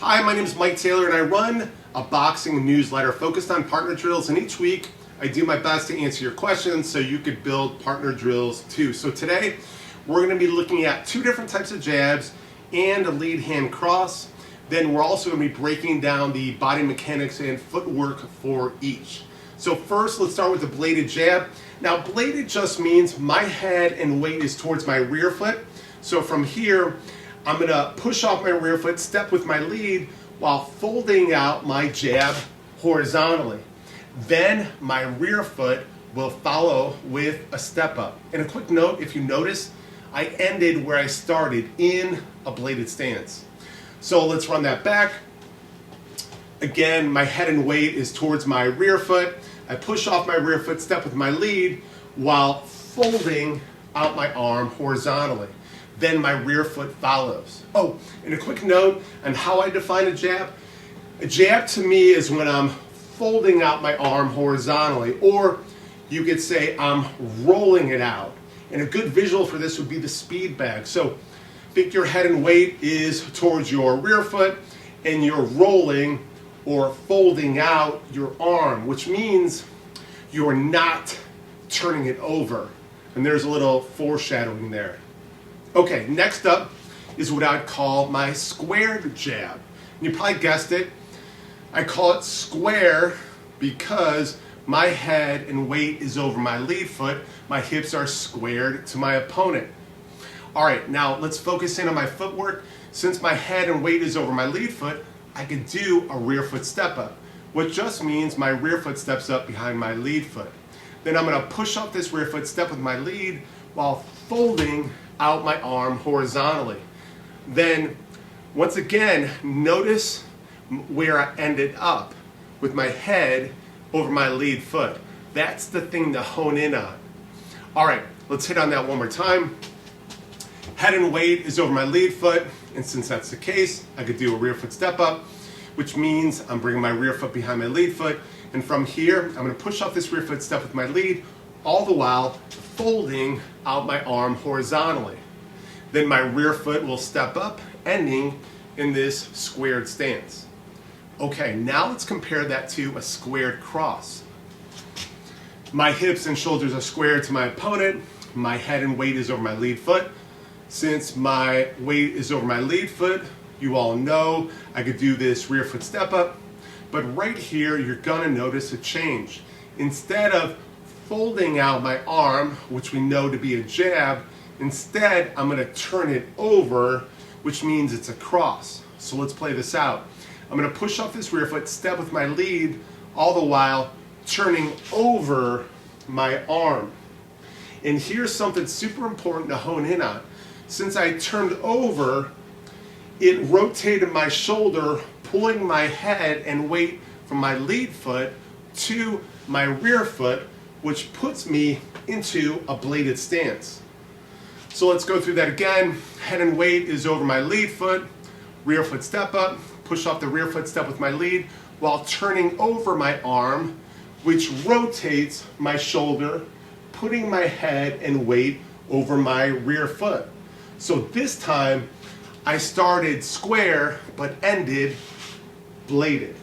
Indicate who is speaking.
Speaker 1: Hi, my name is Mike Taylor and I run a boxing newsletter focused on partner drills, and each week I do my best to answer your questions so you could build partner drills too. So today we're going to be looking at two different types of jabs and a lead hand cross. Then we're also going to be breaking down the body mechanics and footwork for each. So first, let's start with the bladed jab. Now, bladed just means my head and weight is towards my rear foot. So from here, I'm going to push off my rear foot, step with my lead while folding out my jab horizontally. Then my rear foot will follow with a step up. And a quick note, if you notice, I ended where I started in a bladed stance. So let's run that back. Again, my head and weight is towards my rear foot. I push off my rear foot, step with my lead while folding out my arm horizontally. Then my rear foot follows. Oh, and a quick note on how I define a jab. A jab to me is when I'm folding out my arm horizontally, or you could say I'm rolling it out. And a good visual for this would be the speed bag. So think your head and weight is towards your rear foot and you're rolling or folding out your arm, which means you're not turning it over. And there's a little foreshadowing there. Okay, next up is what I'd call my squared jab. And you probably guessed it. I call it square because my head and weight is over my lead foot. My hips are squared to my opponent. All right, now let's focus in on my footwork. Since my head and weight is over my lead foot, I could do a rear foot step up, which just means my rear foot steps up behind my lead foot. Then I'm gonna push up this rear foot, step with my lead while folding out my arm horizontally. Then, once again, notice where I ended up with my head over my lead foot. That's the thing to hone in on. All right, let's hit on that one more time. Head and weight is over my lead foot, and since that's the case, I could do a rear foot step up, which means I'm bringing my rear foot behind my lead foot, and from here, I'm gonna push off this rear foot step with my lead, all the while folding out my arm horizontally. Then my rear foot will step up, ending in this squared stance. Okay, now let's compare that to a squared cross. My hips and shoulders are squared to my opponent. My head and weight is over my lead foot. Since my weight is over my lead foot, you all know I could do this rear foot step up. But right here, you're gonna notice a change. Instead of folding out my arm, which we know to be a jab, instead I'm gonna turn it over, which means it's a cross. So let's play this out. I'm gonna push off this rear foot, step with my lead, all the while turning over my arm. And here's something super important to hone in on. Since I turned over, it rotated my shoulder, pulling my head and weight from my lead foot to my rear foot, which puts me into a bladed stance. So let's go through that again. Head and weight is over my lead foot, rear foot step up, push off the rear foot step with my lead while turning over my arm, which rotates my shoulder, putting my head and weight over my rear foot. So this time I started square but ended bladed.